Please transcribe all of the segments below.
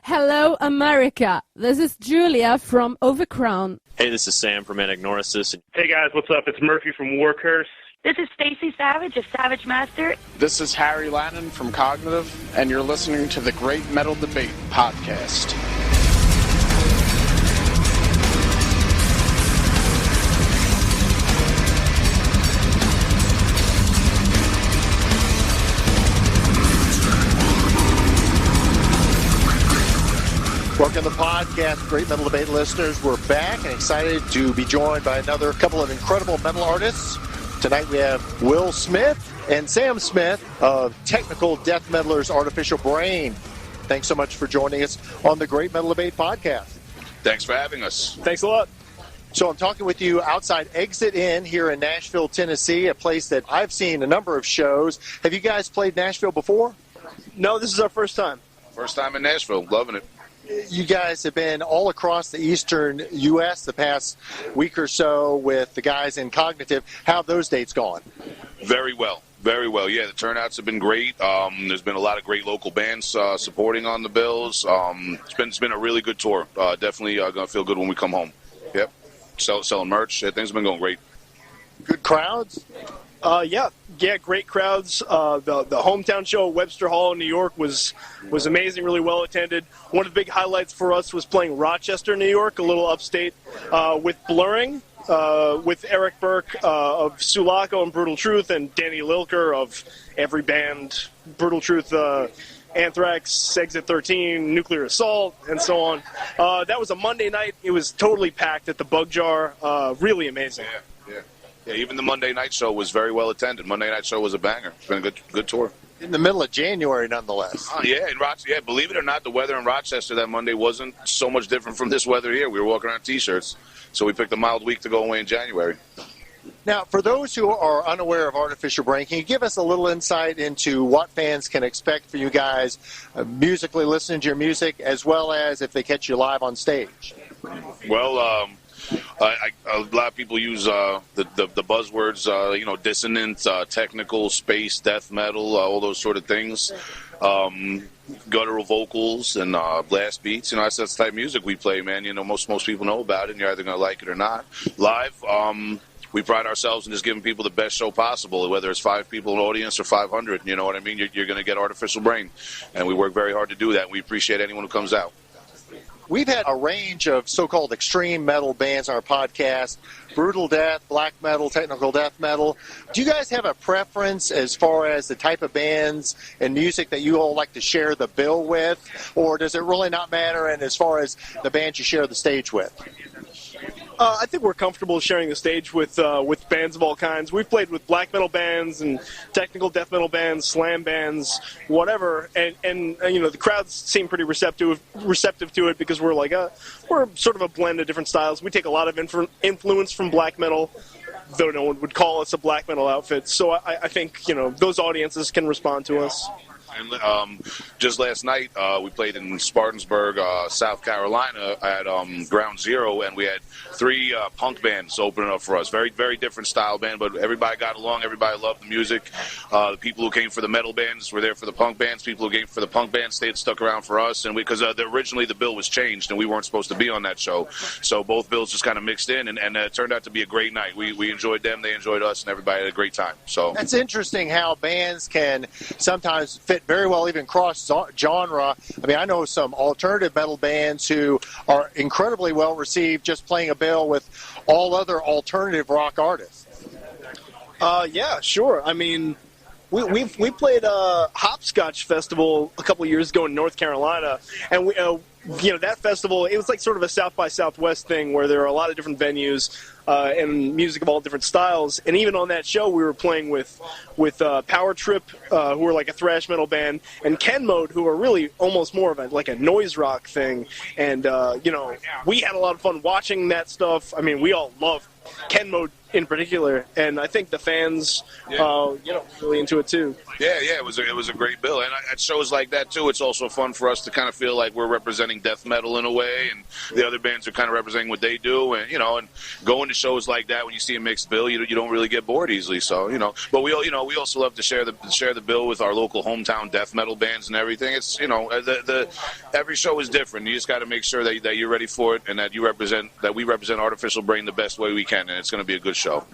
Hello, America. This is Julia from Overcrown. Hey, this is Sam from Anagnosis. Hey guys, what's up? It's Murphy from Warcurse. This is Stacy Savage of Savage Master. This is Harry Lannon from Cognitive, and you're listening to the Great Metal Debate podcast. Welcome to the podcast, Great Metal Debate listeners. We're back and excited to be joined by another couple of incredible metal artists. Tonight we have Will Smith and Sam Smith of Technical Death Metalers Artificial Brain. Thanks so much for joining us on the Great Metal Debate podcast. Thanks for having us. Thanks a lot. So I'm talking with you outside Exit Inn here in Nashville, Tennessee, a place that I've seen a number of shows. Have you guys played Nashville before? No, this is our first time. First time in Nashville. Loving it. You guys have been all across the eastern U.S. the past week or so with the guys in Cognitive. How have those dates gone? Very well. Very well. Yeah, the turnouts have been great. There's been a lot of great local bands supporting on the bills. It's been a really good tour. Definitely going to feel good when we come home. Yep. Selling merch. Things have been going great. Good crowds? Yeah, great crowds. The hometown show at Webster Hall in New York was amazing, really well attended. One of the big highlights for us was playing Rochester, New York, a little upstate, with Blurring, with Eric Burke of Sulaco and Brutal Truth, and Danny Lilker of every band, Brutal Truth, Anthrax, Exit 13, Nuclear Assault, and so on. That was a Monday night. It was totally packed at the Bug Jar. Really amazing. Yeah, even the Monday night show was very well attended. Monday night show was a banger. It's been a good tour. In the middle of January, nonetheless. Yeah, in Rochester. Yeah, believe it or not, the weather in Rochester that Monday wasn't so much different from this weather here. We were walking around T-shirts, so we picked a mild week to go away in January. Now, for those who are unaware of Artificial Brain, can you give us a little insight into what fans can expect for you guys musically listening to your music, as well as if they catch you live on stage? Well, a lot of people use the buzzwords, dissonant, technical, space, death metal, all those sort of things. Guttural vocals and blast beats. That's the type of music we play, man. Most people know about it, and you're either going to like it or not. Live, we pride ourselves in just giving people the best show possible, whether it's 5 people in the audience or 500. You know what I mean? You're going to get Artificial Brain, and we work very hard to do that. We appreciate anyone who comes out. We've had a range of so-called extreme metal bands on our podcast, brutal death, black metal, technical death metal. Do you guys have a preference as far as the type of bands and music that you all like to share the bill with, or does it really not matter, and as far as the bands you share the stage with? I think we're comfortable sharing the stage with bands of all kinds. We've played with black metal bands and technical death metal bands, slam bands, whatever, and the crowds seem pretty receptive to it because we're sort of a blend of different styles. We take a lot of influence from black metal, though no one would call us a black metal outfit. So I think those audiences can respond to us. And just last night, we played in Spartansburg, South Carolina at Ground Zero, and we had 3 punk bands opening up for us. Very, very different style band, but everybody got along. Everybody loved the music. The people who came for the metal bands were there for the punk bands. People who came for the punk bands stuck around for us. And because originally the bill was changed, and we weren't supposed to be on that show. So both bills just kind of mixed in, and it turned out to be a great night. We enjoyed them, they enjoyed us, and everybody had a great time. So that's interesting how bands can sometimes fit very well, even cross genre. I mean, I know some alternative metal bands who are incredibly well received just playing a bill with all other alternative rock artists. Yeah, sure. I mean, we played a Hopscotch Festival a couple of years ago in North Carolina, and that festival, it was like sort of a South by Southwest thing where there are a lot of different venues and music of all different styles. And even on that show, we were playing with Power Trip, who were like a thrash metal band, and Ken Mode, who are really almost more of a noise rock thing. And we had a lot of fun watching that stuff. I mean, we all love Ken Mode in particular, and I think the fans, really into it too. Yeah, it was a great bill, and at shows like that too, it's also fun for us to kind of feel like we're representing representing death metal in a way, and the other bands are kind of representing what they do. And and going to shows like that when you see a mixed bill, you don't really get bored easily. So but we also love to share the bill with our local hometown death metal bands and everything. It's every show is different. You just got to make sure that you're ready for it and that we represent Artificial Brain the best way we can, and it's going to be a good show.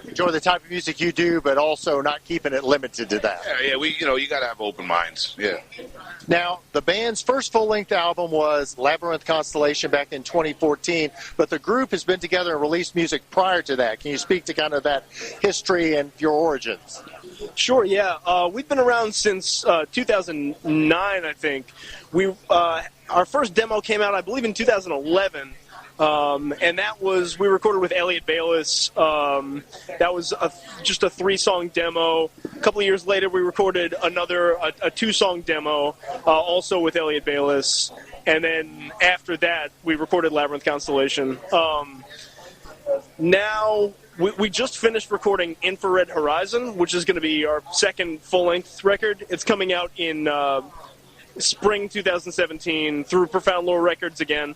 Enjoy the type of music you do, but also not keeping it limited to that. Yeah. We you got to have open minds. Yeah. Now, the band's first full-length album was Labyrinth Constellation back in 2014, but the group has been together and released music prior to that. Can you speak to kind of that history and your origins? Sure, yeah. We've been around since 2009, I think. Our first demo came out, I believe, in 2011. And we recorded with Elliot Bayless. That was just a 3-song demo. A couple of years later, we recorded a 2-song demo, also with Elliot Bayless. And then after that, we recorded Labyrinth Constellation. Now, we just finished recording Infrared Horizon, which is going to be our second full-length record. It's coming out in spring 2017 through Profound Lore Records again.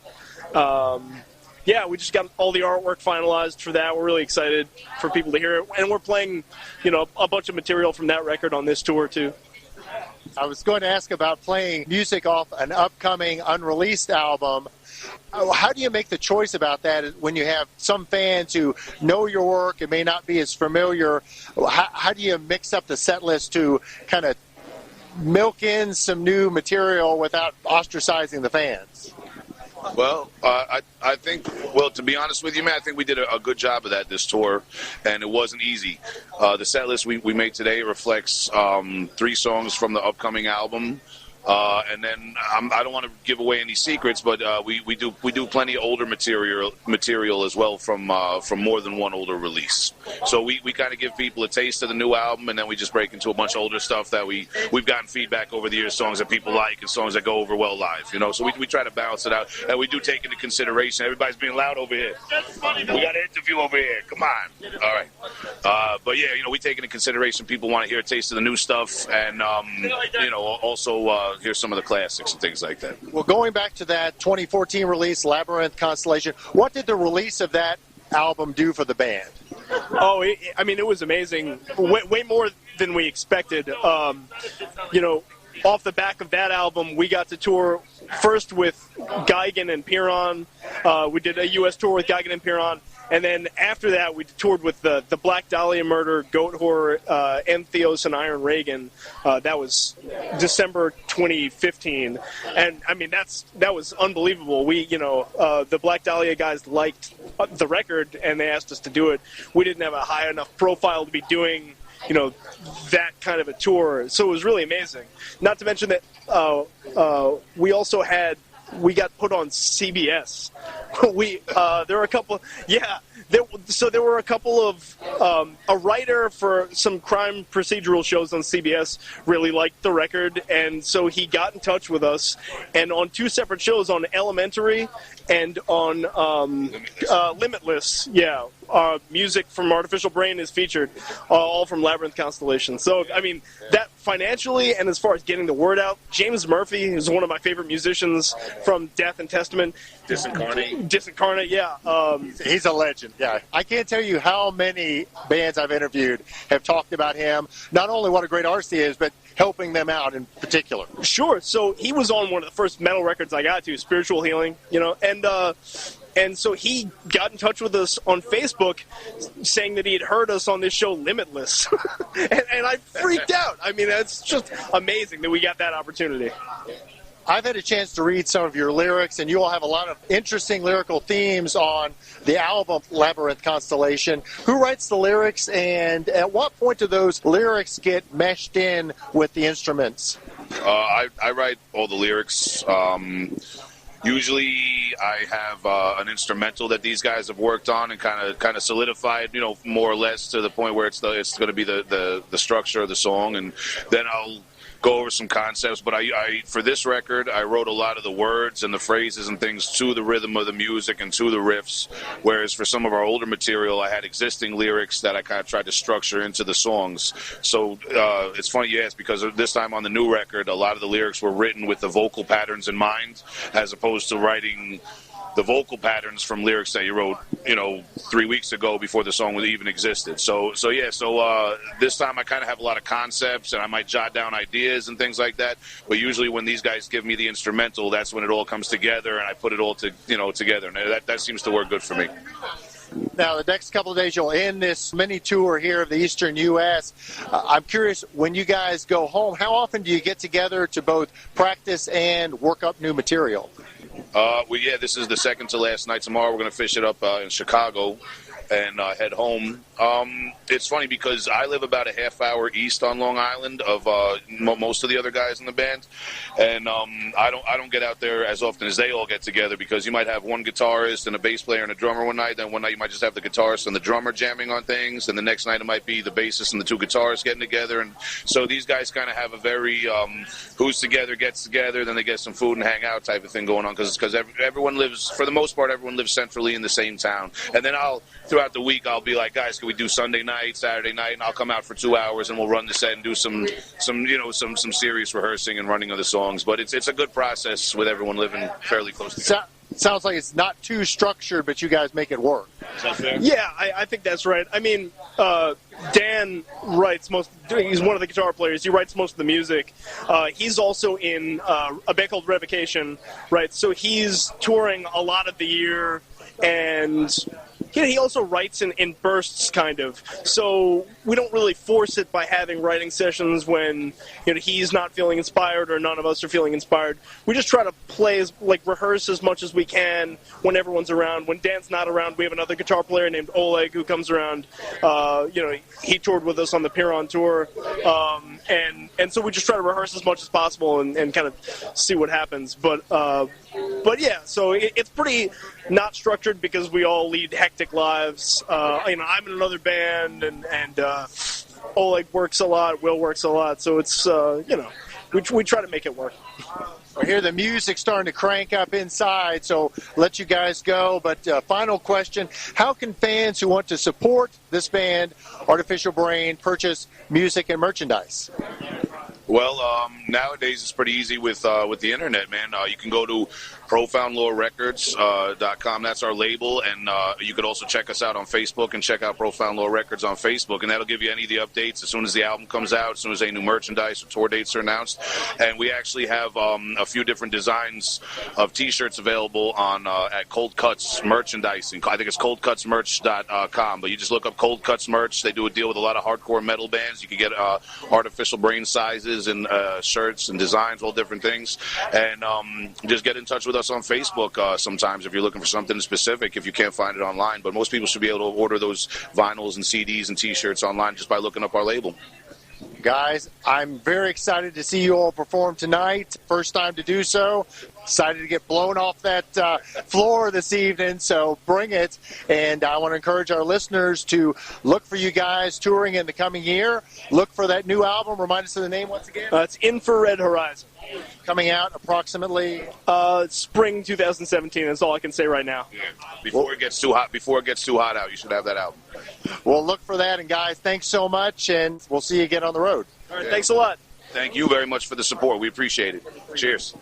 Yeah, we just got all the artwork finalized for that. We're really excited for people to hear it. And we're playing, a bunch of material from that record on this tour, too. I was going to ask about playing music off an upcoming unreleased album. How do you make the choice about that when you have some fans who know your work and may not be as familiar? How do you mix up the set list to kind of milk in some new material without ostracizing the fans? Well, I think, to be honest with you, man, I think we did a good job of that this tour, and it wasn't easy. The set list we made today reflects 3 songs from the upcoming album. And then I don't want to give away any secrets, but we do plenty of older material as well from more than one older release. So we kind of give people a taste of the new album, and then we just break into a bunch of older stuff that we've gotten feedback over the years, songs that people like and songs that go over well live. So we try to balance it out, and we do take into consideration. Everybody's being loud over here. We got an interview over here. Come on. All right. But yeah, we take into consideration people want to hear a taste of the new stuff, and also. Hear some of the classics and things like that. Well, going back to that 2014 release, Labyrinth Constellation, what did the release of that album do for the band? Oh, it was amazing. Way more than we expected. Off the back of that album, we got to tour first with Geigen and Piron. We did a U.S. tour with Geigen and Piron. And then after that, we toured with the Black Dahlia Murder, Goat Horror, Entheos, and Iron Reagan. That was December 2015. And, that was unbelievable. The Black Dahlia guys liked the record, and they asked us to do it. We didn't have a high enough profile to be doing, that kind of a tour. So it was really amazing. Not to mention that we got put on CBS. There were a couple. Yeah, there were a couple of a writer for some crime procedural shows on CBS really liked the record, and so he got in touch with us. And on 2 separate shows, on Elementary and on Limitless, music from Artificial Brain is featured, all from Labyrinth Constellation. So that financially and as far as getting the word out, James Murphy is one of my favorite musicians from Death and Testament. Disincarnate, yeah. He's a legend, yeah. I can't tell you how many bands I've interviewed have talked about him, not only what a great artist he is, but helping them out in particular. Sure, so he was on one of the first metal records I got to, Spiritual Healing, and so he got in touch with us on Facebook saying that he had heard us on this show, Limitless. and I freaked out. It's just amazing that we got that opportunity. I've had a chance to read some of your lyrics, and you all have a lot of interesting lyrical themes on the album Labyrinth Constellation. Who writes the lyrics, and at what point do those lyrics get meshed in with the instruments? I write all the lyrics. Usually I have an instrumental that these guys have worked on and kind of solidified, more or less to the point where it's going to be the structure of the song, and then I'll go over some concepts. But I for this record, I wrote a lot of the words and the phrases and things to the rhythm of the music and to the riffs, whereas for some of our older material, I had existing lyrics that I kind of tried to structure into the songs. So it's funny you ask, because this time on the new record, a lot of the lyrics were written with the vocal patterns in mind, as opposed to writing the vocal patterns from lyrics that you wrote, 3 weeks ago before the song even existed. So this time I kind of have a lot of concepts, and I might jot down ideas and things like that. But usually when these guys give me the instrumental, that's when it all comes together, and I put it all together. And that seems to work good for me. Now, the next couple of days, you'll end this mini tour here of the Eastern U.S. I'm curious, when you guys go home, how often do you get together to both practice and work up new material? This is the second to last night. Tomorrow we're going to fish it up in Chicago and head home. It's funny because I live about a half hour east on Long Island of most of the other guys in the band, and I don't get out there as often as they all get together, because you might have one guitarist and a bass player and a drummer one night, then one night you might just have the guitarist and the drummer jamming on things, and the next night it might be the bassist and the two guitarists getting together. And so these guys kind of have a very who's together gets together, then they get some food and hang out type of thing going on, because everyone lives, for the most part, everyone lives centrally in the same town. And then throughout the week, I'll be like, guys, can we do Sunday night, Saturday night? And I'll come out for 2 hours and we'll run the set and do some serious rehearsing and running of the songs. But it's a good process with everyone living fairly close together. Sounds like it's not too structured, but you guys make it work. Is that fair? Yeah, I think that's right. I mean, Dan writes he's one of the guitar players. He writes most of the music. He's also in a band called Revocation, right? So he's touring a lot of the year, and he also writes in bursts, kind of. So we don't really force it by having writing sessions when he's not feeling inspired or none of us are feeling inspired. We just try to rehearse as much as we can when everyone's around. When Dan's not around, we have another guitar player named Oleg who comes around. He toured with us on the Piron tour, and so we just try to rehearse as much as possible and kind of see what happens. But yeah, so it's pretty not structured because we all lead hectic lives. I'm in another band, and Oleg works a lot, Will works a lot, so it's we try to make it work. I hear the music starting to crank up inside, so let you guys go. But final question, how can fans who want to support this band, Artificial Brain, purchase music and merchandise? Well, nowadays it's pretty easy with the internet, man. You can go to profoundlorecords.com. That's our label, and you could also check us out on Facebook and check out Profound Lore Records on Facebook, and that'll give you any of the updates as soon as the album comes out, as soon as any new merchandise or tour dates are announced. And we actually have a few different designs of T-shirts available on at Cold Cuts Merchandising. I think it's coldcutsmerch.com, but you just look up Cold Cuts Merch. They do a deal with a lot of hardcore metal bands. You can get Artificial Brain sizes and shirts and designs, all different things. And just get in touch with us on Facebook sometimes if you're looking for something specific, if you can't find it online. But most people should be able to order those vinyls and CDs and T-shirts online just by looking up our label. Guys, I'm very excited to see you all perform tonight. First time to do so. Excited to get blown off that floor this evening, so bring it. And I want to encourage our listeners to look for you guys touring in the coming year. Look for that new album. Remind us of the name once again. It's Infrared Horizon. Coming out approximately spring 2017. That's all I can say right now. Yeah. Before it gets too hot out, you should have that album. We'll look for that. And guys, thanks so much, and we'll see you again on the road. All right, thanks a lot. Thank you very much for the support. We appreciate it. Cheers.